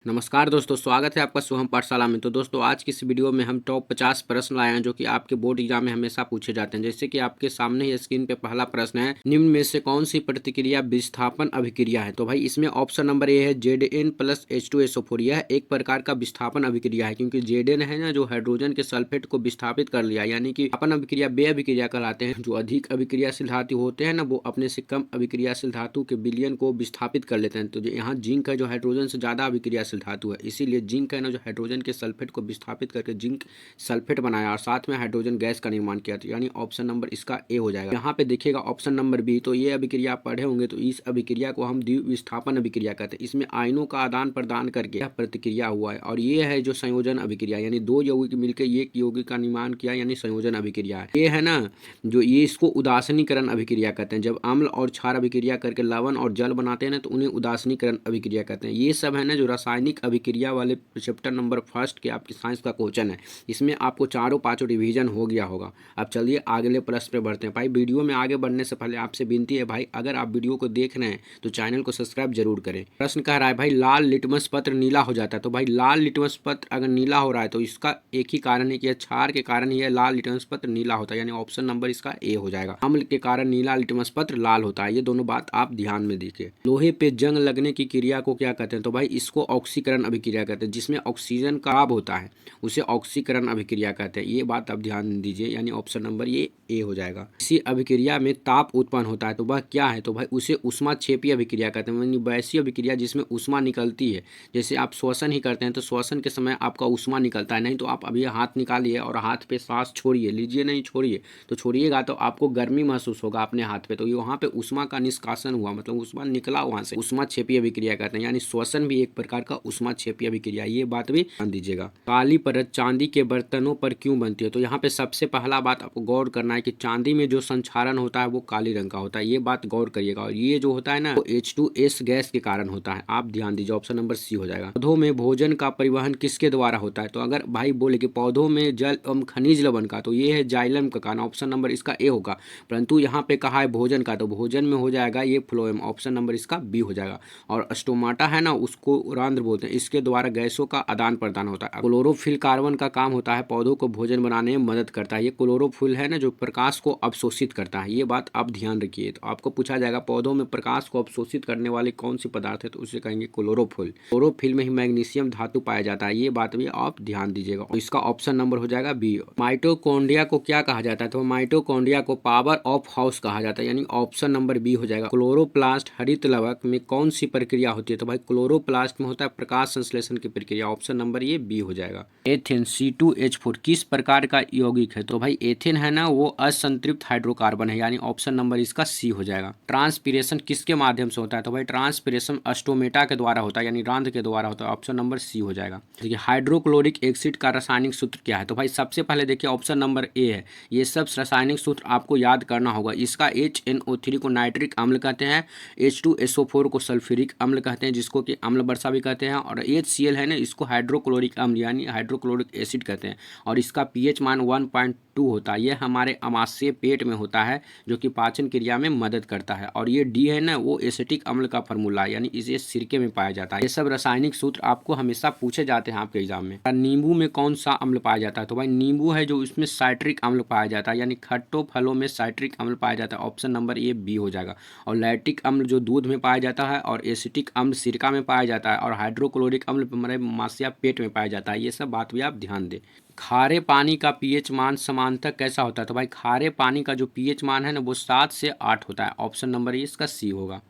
नमस्कार दोस्तों, स्वागत है आपका सोहम पाठशाला में। तो दोस्तों, आज की इस वीडियो में हम टॉप 50 प्रश्न लाए हैं जो कि आपके बोर्ड एग्जाम में हमेशा पूछे जाते हैं। जैसे कि आपके सामने ही स्क्रीन पे पहला प्रश्न है, निम्न में से कौन सी प्रतिक्रिया विस्थापन अभिक्रिया है। तो भाई इसमें ऑप्शन नंबर ए है Zn प्लस H2SO4। यह एक प्रकार का विस्थापन अभिक्रिया है, क्योंकि Zn है ना जो हाइड्रोजन के सल्फेट को विस्थापित कर लिया, यानी कि अपन अभिक्रिया बे अभिक्रिया कहलाते हैं। जो अधिक अभिक्रियाशील धातु होते हैं ना, वो अपने से कम अभिक्रियाशील धातु के विलयन को विस्थापित कर लेते हैं। तो यहाँ जिंक है जो हाइड्रोजन से ज्यादा अभिक्रियाशील धातु है, इसीलिए जिंक है ना जो हाइड्रोजन के सल्फेट को विस्थापित करके जिंक सल्फेट बनाया और साथ में हाइड्रोजन गैस का निर्माण किया। तो यानी ऑप्शन नंबर इसका ए हो जाएगा। यहाँ पे देखिएगा ऑप्शन नंबर बी, तो ये अभिक्रिया आप पढ़े होंगे। तो इस अभिक्रिया को हम द्विविस्थापन अभिक्रिया कहते हैं। इसमें आयनों का आदान प्रदान करके यह प्रतिक्रिया हुआ है। और ये है जो संयोजन अभिक्रिया, यानी दो यौगिक मिलकर एक यौगिक का निर्माण किया, यानी संयोजन अभिक्रिया है। ये है ना जो ये इसको उदासीनीकरण अभिक्रिया कहते हैं। जब अम्ल और क्षार अभिक्रिया करके लवण और जल बनाते हैं ना, तो उन्हें उदासीनीकरण अभिक्रिया कहते हैं। ये सब है ना जो रासायनिक अभिक्रिया वाले चैप्टर नंबर फर्स्ट के आपकी साइंस का क्वेश्चन है। इसमें आपको चारों पांचों रिवीजन हो गया होगा। अब चलिए अगले प्रश्न पे बढ़ते हैं। भाई वीडियो में आगे बढ़ने से पहले आपसे विनती है भाई, अगर आप वीडियो को देख रहे हैं तो चैनल को सब्सक्राइब जरूर करें। प्रश्न कह रहा है भाई, लाल लिटमस पत्र नीला हो जाता है। तो भाई लाल लिटमस पत्र अगर नीला हो रहा है तो इसका एक ही कारण है कि क्षार के कारण ही लाल लिटमस पत्र नीला होता है, यानी ऑप्शन नंबर इसका ए हो जाएगा। अम्ल के कारण नीला लिटमस पत्र लाल होता है। ये दोनों बात आप ध्यान में देखिए। लोहे पे जंग लगने की क्रिया को क्या कहते हैं। तो भाई इसको ऑक्सीकरण अभिक्रिया कहते हैं। जिसमें ऑक्सीजन का अभाव होता है उसे ऑक्सीकरण अभिक्रिया कहते हैं। ये बात आप ध्यान दीजिए, यानी ऑप्शन नंबर ये ए हो जाएगा। इसी अभिक्रिया में ताप उत्पन्न होता है, तो वह क्या है। तो भाई उसे उष्माक्षेपी अभिक्रिया कहते हैं, यानी वैसी अभिक्रिया जिसमें उष्मा निकलती है। जैसे आप श्वसन ही करते हैं तो श्वसन के समय आपका उष्मा निकलता है। नहीं तो आप अभी हाथ निकालिए और हाथ पे सांस छोड़िए, लीजिए नहीं छोड़िए, तो छोड़िएगा तो आपको गर्मी महसूस होगा अपने हाथ पे। तो वहाँ पे उष्मा का निष्कासन हुआ, मतलब उष्मा निकला वहाँ से, उष्माक्षेपी अभिक्रिया कहते हैं। यानी श्वसन भी एक प्रकार का उष्माक्षेपी अभिक्रिया। ये बात भी ध्यान दीजिएगा। काली परत चांदी के बर्तनों पर क्यों बनती है। तो यहाँ पे सबसे पहला बात आपको गौर करना है कि चांदी में जो संक्षारण होता है वो काली रंग का होता है। ये बात गौर करिएगा। और ये जो होता है ना वो H2S गैस के कारण होता है। आप ध्यान दीजिए, ऑप्शन नंबर सी हो जाएगा। पौधों में भोजन का परिवहन किसके द्वारा होता है। तो अगर भाई बोले कि पौधों में जल एवं खनिज लवण का, तो ये है जाइलम का कारण, ऑप्शन नंबर इसका ए होगा। परंतु यहाँ पे कहा है भोजन का, तो भोजन में हो जाएगा ये फ्लोएम, ऑप्शन नंबर इसका बी हो जाएगा। और स्टोमाटा है ना उसको रंध्र बोलते हैं, इसके द्वारा गैसों का आदान प्रदान होता है। क्लोरोफिल कार्बन का काम होता है पौधों को भोजन बनाने में मदद करता है। ये क्लोरोफिल है ना जो प्रकाश को अवशोषित करता है। ये बात आप ध्यान रखिए। तो आपको पूछा जाएगा पौधों में प्रकाश को अवशोषित करने वाली कौन सी पदार्थ है, तो उसे कहेंगे क्लोरोफिल। क्लोरोफिल में ही मैग्नीशियम धातु पाया जाता है। ये बात भी आप ध्यान दीजिएगा। इसका ऑप्शन नंबर हो जाएगा बी। माइटोकॉन्ड्रिया को क्या कहा जाता है। तो माइटोकॉन्ड्रिया को पावर ऑफ हाउस कहा जाता है, यानी ऑप्शन नंबर बी हो जाएगा। क्लोरोप्लास्ट हरित लवक में कौन सी प्रक्रिया होती है। तो भाई क्लोरोप्लास्ट में होता है प्रकाश संश्लेषण की प्रक्रिया, ऑप्शन नंबर ये बी हो जाएगा। एथेन C2H4 किस प्रकार का यौगिक है। तो भाई एथेन है ना वो असंतृप्त हाइड्रोकार्बन है, यानी ऑप्शन नंबर इसका सी हो जाएगा। ट्रांसपिरेशन किसके माध्यम से होता है। तो भाई ट्रांसपिरेशन स्टोमेटा के द्वारा होता है, यानी रंध्र के द्वारा होता है, ऑप्शन नंबर सी हो जाएगा। देखिए हाइड्रोक्लोरिक एसिड का रासायनिक सूत्र क्या है। तो भाई सबसे पहले देखिए ऑप्शन नंबर ए है। ये सब रासायनिक सूत्र आपको याद करना होगा। इसका HNO3 को नाइट्रिक अम्ल कहते हैं, H2SO4 को सल्फ्यूरिक अम्ल कहते हैं जिसको कि अम्ल वर्षा भी कहते हैं, और HCl है ना इसको हाइड्रोक्लोरिक अम्ल यानी हाइड्रोक्लोरिक एसिड कहते हैं। और इसका pH मान 1.2 होता है। यह हमारे आमाशय पेट में होता है जो कि पाचन क्रिया में मदद करता है। और ये डी है ना वो एसिटिक अम्ल का फॉर्मूला है, यानी इसे सिरके में पाया जाता है। ये सब रासायनिक सूत्र आपको हमेशा पूछे जाते हैं आपके एग्जाम में। नींबू में कौन सा अम्ल पाया जाता है। तो भाई नींबू है जो इसमें साइट्रिक अम्ल पाया जाता है, यानी खट्टो फलों में साइट्रिक अम्ल पाया जाता है, ऑप्शन नंबर ये बी हो जाएगा। और लैक्टिक अम्ल जो दूध में पाया जाता है, और एसिटिक अम्ल सिरका में पाया जाता है, और हाइड्रोक्लोरिक अम्ल हमारे मांसया पेट में पाया जाता है। ये सब बात भी आप ध्यान दें। खारे पानी का pH मान समानतः कैसा होता है। तो भाई खारे पानी का जो pH मान है ना वो 7 से 8 होता है, ऑप्शन नंबर इसका सी होगा।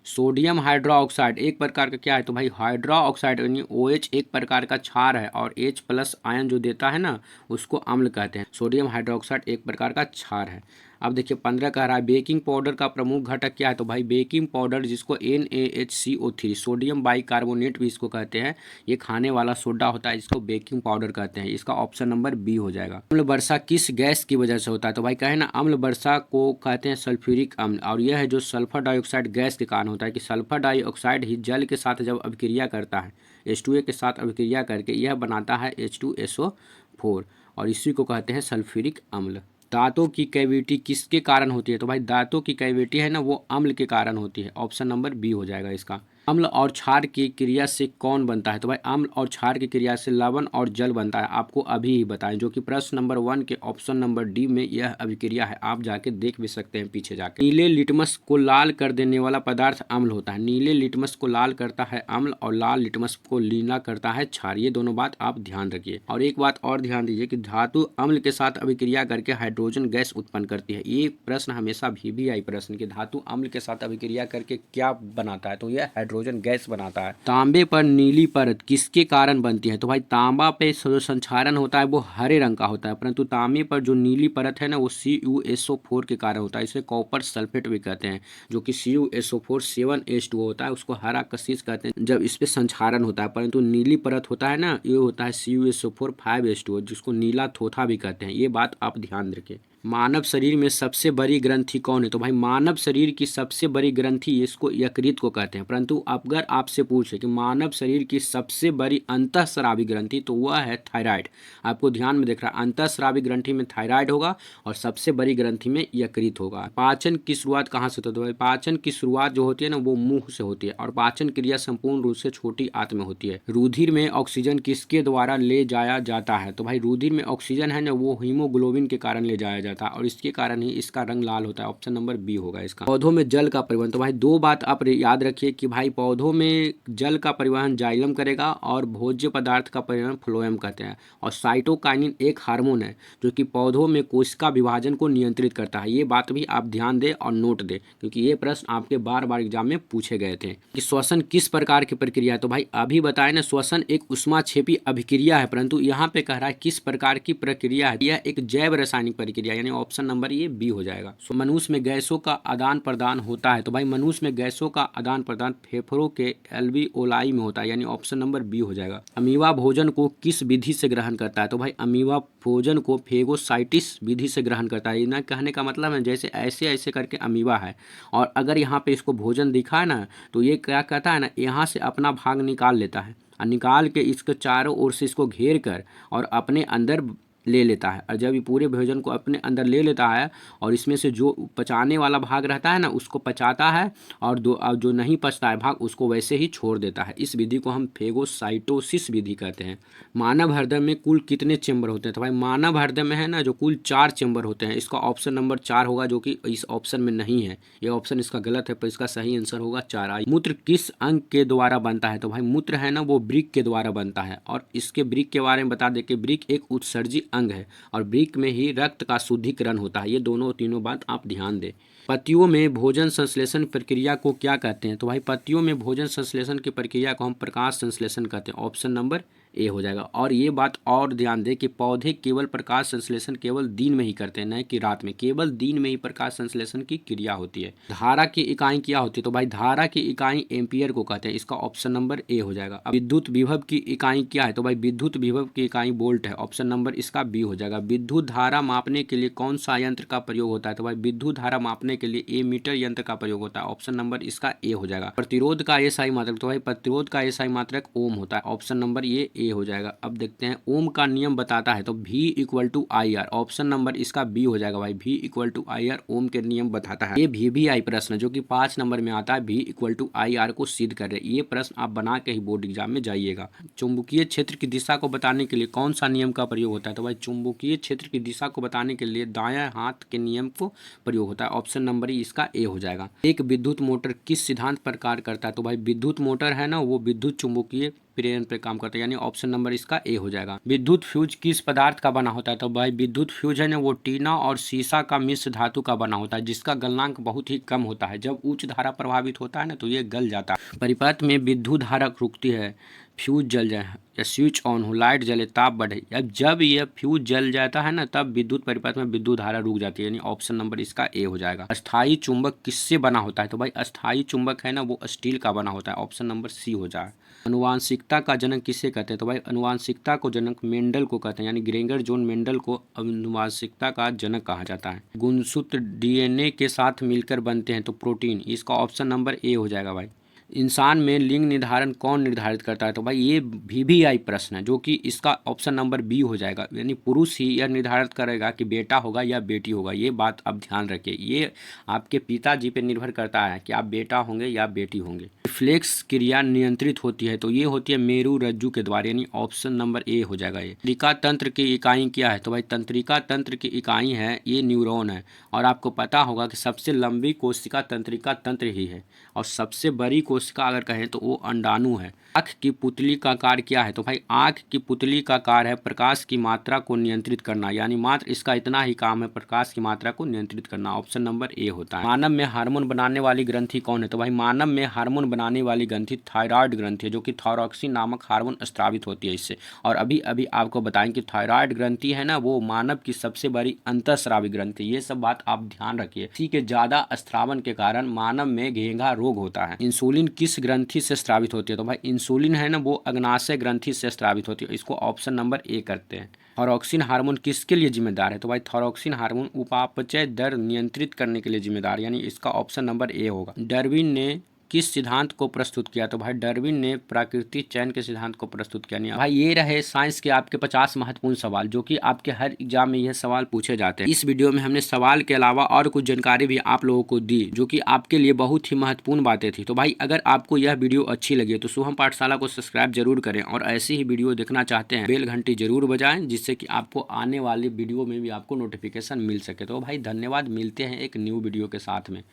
सोडियम हाइड्रोक्साइड एक प्रकार का क्या है। तो भाई हाइड्रोक्साइड यानी OH एक प्रकार का क्षार है, और H प्लस आयन जो देता है ना उसको अम्ल कहते हैं। सोडियम हाइड्रोक्साइड एक प्रकार का क्षार है। अब देखिए 15 कह रहा है बेकिंग पाउडर का प्रमुख घटक क्या है। तो भाई बेकिंग पाउडर जिसको NaHCO3 सोडियम बाइकार्बोनेट भी इसको कहते हैं, ये खाने वाला सोडा होता है, इसको बेकिंग पाउडर कहते हैं। इसका ऑप्शन नंबर बी हो जाएगा। अम्ल वर्षा किस गैस की वजह से होता है। तो भाई कहे ना अम्ल वर्षा को कहते हैं सल्फ्यूरिक अम्ल, और यह है जो सल्फर डाइऑक्साइड गैस के कारण होता है कि सल्फर डाइऑक्साइड ही जल के साथ जब अभिक्रिया करता है H2A के साथ अभिक्रिया करके यह बनाता है H2SO4, और इसी को कहते हैं सल्फ्यूरिक अम्ल। दांतों की कैविटी किसके कारण होती है। तो भाई दांतों की कैविटी है ना वो अम्ल के कारण होती है, ऑप्शन नंबर बी हो जाएगा इसका। अम्ल और क्षार की क्रिया से कौन बनता है? तो भाई अम्ल और क्षार की क्रिया से लवण और जल बनता है। आपको अभी ही बताएं, जो कि प्रश्न नंबर 1 के ऑप्शन नंबर डी में यह अभिक्रिया है। आप जाके देख भी सकते हैं पीछे जाके। नीले लिटमस को लाल कर देने वाला पदार्थ अम्ल होता है। नीले लिटमस को लाल करता है अम्ल और लाल लिटमस को नीला करता है क्षार। ये दोनों बात आप ध्यान रखिए। और एक बात और ध्यान दीजिए कि धातु अम्ल के साथ अभिक्रिया करके हाइड्रोजन गैस उत्पन्न करती है। ये प्रश्न हमेशा भी आई प्रश्न कि धातु अम्ल के साथ अभिक्रिया करके क्या बनाता है? तो यह हाइड्रोजन गैस बनाता है। तांबे पर नीली परत किसके कारण बनती है? तो भाई तांबा पे जो संक्षारण होता है वो हरे रंग का होता है, परंतु तांबे पर जो नीली परत है ना वो CuSO4 के कारण होता है। इसे कॉपर सल्फेट भी कहते हैं, जो कि CuSO4 7H2O होता है, उसको हरा कशिश कहते हैं जब इस पे संक्षारण होता है। परंतु नीली परत होता है ना, ये होता है CuSO4 5H2O, जिसको नीला थोथा भी कहते हैं। ये बात आप ध्यान रखें। मानव शरीर में सबसे बड़ी ग्रंथि कौन है? तो भाई मानव शरीर की सबसे बड़ी ग्रंथि इसको यकृत को कहते हैं। परंतु अगर आपसे पूछे कि मानव शरीर की सबसे बड़ी अंतःस्रावी ग्रंथि, तो वह है थायराइड। आपको ध्यान में दिख रहा है, अंतःस्रावी ग्रंथि में थायराइड होगा और सबसे बड़ी ग्रंथि में यकृत होगा। पाचन की शुरुआत कहाँ से होती है? तो पाचन की शुरुआत जो होती है ना वो मुंह से होती है, और पाचन क्रिया संपूर्ण रूप से छोटी आंत में होती है। रुधिर में ऑक्सीजन किसके द्वारा ले जाया जाता है? तो भाई रुधिर में ऑक्सीजन है ना वो हीमोग्लोबिन के कारण ले जाया जाता है, और इसके कारण ही इसका रंग लाल होता है। ऑप्शन नंबर बी होगा इसका। पौधों में जल का परिवहन, तो भाई दो बात आप याद रखिए कि भाई पौधों में जल का परिवहन जाइलम करेगा और भोज्य पदार्थ का परिवहन फ्लोएम कहते हैं। और साइटोकाइनिन एक हार्मोन है जो कि पौधों में कोशिका विभाजन को नियंत्रित करता है। ये बात भी आप ध्यान दें और नोट दें, क्योंकि ये प्रश्न आपके बार बार एग्जाम में पूछे गए थे कि श्वसन किस प्रकार की प्रक्रिया है? तो भाई अभी बताए ना, श्वसन एक उष्माक्षेपी अभिक्रिया है, परंतु यहाँ पे कह रहा है किस प्रकार की प्रक्रिया है। यह एक जैव रासायनिक प्रक्रिया, यानी ऑप्शन नंबर ये बी हो जाएगा। मनुष्य में गैसों का आदान प्रदान होता है। तो भाई मनुष्य में गैसों का आदान प्रदान फेफड़ों के एल्वियोलाई में होता है, यानी ऑप्शन नंबर बी हो जाएगा। अमीबा भोजन को किस विधि से ग्रहण करता है? तो भाई अमीबा भोजन को फेगोसाइटिस विधि से ग्रहण करता है। ना कहने का मतलब है जैसे ऐसे ऐसे करके अमीबा है, और अगर यहाँ पे इसको भोजन दिखा है ना, तो ये क्या कहता है ना, यहाँ से अपना भाग निकाल लेता है, और निकाल के इसको चारों ओर से इसको घेर कर और अपने अंदर ले लेता है। और जब ये पूरे भोजन को अपने अंदर ले लेता है और इसमें से जो पचाने वाला भाग रहता है ना उसको पचाता है, और जो नहीं पचता है भाग उसको वैसे ही छोड़ देता है। इस विधि को हम फेगोसाइटोसिस विधि कहते हैं। मानव हृदय में कुल कितने चेंबर होते हैं? तो भाई मानव हृदय में है ना जो कुल 4 चेंबर होते हैं। इसका ऑप्शन नंबर 4 होगा, जो कि इस ऑप्शन में नहीं है। ये ऑप्शन इसका गलत है, पर इसका सही आंसर होगा 4। मूत्र किस अंग के द्वारा बनता है? तो भाई मूत्र है ना वो वृक्क के द्वारा बनता है, और इसके वृक्क के बारे में बता दें कि वृक्क एक उत्सर्जी अंग है, और वृक्क में ही रक्त का शुद्धिकरण होता है। ये तीनों बात आप ध्यान दें। पत्तियों में भोजन संश्लेषण प्रक्रिया को क्या कहते हैं? तो भाई पत्तियों में भोजन संश्लेषण की प्रक्रिया को हम प्रकाश संश्लेषण कहते हैं। ऑप्शन नंबर ए हो जाएगा। और ये बात और ध्यान दें कि पौधे केवल प्रकाश संश्लेषण केवल दिन में ही करते हैं, न कि रात में। केवल दिन में ही प्रकाश संश्लेषण की क्रिया होती है। धारा की इकाई क्या होती है? तो भाई धारा की इकाई एम्पियर को कहते हैं। इसका ऑप्शन नंबर ए हो जाएगा। अब विद्युत विभव की इकाई क्या है? तो भाई विद्युत विभव की इकाई वोल्ट है। ऑप्शन नंबर इसका बी हो जाएगा। विद्युत धारा मापने के लिए कौन सा यंत्र का प्रयोग होता है? तो भाई विद्युत धारा मापने के लिए एमीटर यंत्र का प्रयोग होता है। ऑप्शन नंबर इसका ए हो जाएगा। प्रतिरोध का एसआई मात्रक, तो भाई प्रतिरोध का एसआई मात्रक ओम होता है। ऑप्शन नंबर ये ए हो जाएगा। अब देखते हैं ओम का नियम बताता है, तो V = IR। ऑप्शन नंबर इसका बी हो जाएगा भाई। V = IR ओम के नियम बताता है। ये VVI प्रश्न जो कि 5 नंबर में आता है, V = IR को सिद्ध कर रहे। ये प्रश्न आप बना के ही बोर्ड एग्जाम में जाइएगा। चुंबकीय क्षेत्र की दिशा को बताने के लिए कौन सा नियम का प्रयोग होता है? तो भाई चुंबकीय क्षेत्र की दिशा को बताने के लिए दायां हाथ के नियम को प्रयोग होता है। ऑप्शन नंबर इसका ए हो जाएगा। एक विद्युत मोटर किस सिद्धांत पर कार्य करता है? तो भाई विद्युत मोटर है ना वो विद्युत चुंबकीय प्रेरण पर काम करता है, यानी ऑप्शन नंबर इसका ए हो जाएगा। विद्युत फ्यूज किस पदार्थ का बना होता है? तो भाई विद्युत फ्यूज है ना वो टीना और सीसा का मिश्र धातु का बना होता है, जिसका गलनांक बहुत ही कम होता है। जब उच्च धारा प्रभावित होता है ना तो ये गल जाता है। परिपथ में विद्युत धारा रुकती है, फ्यूज जल जाए या स्विच ऑन हो, लाइट जले, ताप बढ़े। अब जब यह फ्यूज जल जाता है ना तब विद्युत परिपथ में विद्युत धारा रुक जाती है, यानी ऑप्शन नंबर इसका ए हो जाएगा। अस्थायी चुंबक किससे बना होता है? तो भाई अस्थायी चुंबक है ना वो स्टील का बना होता है। ऑप्शन नंबर सी हो जाए। अनुवांशिकता का जनक किसे कहते हैं? तो भाई अनुवांशिकता को जनक मेंडल को कहते हैं, यानी ग्रेगर जॉन मेंडल को अनुवांशिकता का जनक कहा जाता है। गुणसूत्र DNA के साथ मिलकर बनते हैं तो प्रोटीन, इसका ऑप्शन नंबर ए हो जाएगा भाई। इंसान में लिंग निर्धारण कौन निर्धारित करता है? तो भाई ये वीवीआई प्रश्न है, जो कि इसका ऑप्शन नंबर बी हो जाएगा, यानी पुरुष ही यह निर्धारित करेगा कि बेटा होगा या बेटी होगा। ये बात आप ध्यान रखिए, ये आपके पिताजी पे निर्भर करता है कि आप बेटा होंगे या बेटी होंगे। रिफ्लेक्स क्रिया नियंत्रित होती है, तो ये होती है मेरु रज्जु के द्वारा, यानी ऑप्शन नंबर ए हो जाएगा। ये तंत्रिका तंत्र की इकाई क्या है? तो भाई तंत्रिका तंत्र की इकाई है ये न्यूरॉन है। और आपको पता होगा कि सबसे लंबी कोशिका तंत्रिका तंत्र ही है, और सबसे बड़ी कोशिका अगर कहें तो वो अंडाणु है। आँख की पुतली का कार्य क्या है? तो भाई आँख की पुतली का कार्य है प्रकाश की मात्रा को नियंत्रित करना, यानी मात्र इसका इतना ही काम है, प्रकाश की मात्रा को नियंत्रित करना। ऑप्शन नंबर ए होता है। मानव में हार्मोन बनाने वाली ग्रंथि कौन है? तो भाई मानव में हार्मोन बनाने वाली ग्रंथि थायराइड ग्रंथि है, जो कि थायरॉक्सिन नामक हार्मोन स्रावित होती है इससे। और अभी अभी आपको बताएंगे कि थायराइड ग्रंथि है ना, वो मानव की सबसे बड़ी अंतःस्रावी ग्रंथि। ये सब बात आप ध्यान रखिए। इसी के ज्यादा स्रावन के कारण मानव में घेंघा रोग होता है। इंसुलिन किस ग्रंथि से स्रावित होती है? तो भाई इंसुलिन है ना, वो अग्नाशय ग्रंथि से स्रावित होती है। इसको ऑप्शन नंबर ए करते हैं। थायरॉक्सिन हार्मोन किसके लिए जिम्मेदार है? तो भाई थायरॉक्सिन हार्मोन उपापचय दर नियंत्रित करने के लिए जिम्मेदार, यानी इसका ऑप्शन नंबर ए होगा। डार्विन ने किस सिद्धांत को प्रस्तुत किया? तो भाई डार्विन ने प्राकृतिक चयन के सिद्धांत को प्रस्तुत किया। नहीं भाई, ये रहे साइंस के आपके 50 महत्वपूर्ण सवाल, जो कि आपके हर एग्जाम में यह सवाल पूछे जाते हैं। इस वीडियो में हमने सवाल के अलावा और कुछ जानकारी भी आप लोगों को दी, जो कि आपके लिए बहुत ही महत्वपूर्ण बातें थी। तो भाई अगर आपको यह वीडियो अच्छी लगी तो शुभम पाठशाला को सब्सक्राइब जरूर करें, और ऐसी ही वीडियो देखना चाहते हैं बेल घंटी जरूर बजाएं, जिससे कि आपको आने वाली वीडियो में भी आपको नोटिफिकेशन मिल सके। तो भाई धन्यवाद, मिलते हैं एक न्यू वीडियो के साथ में।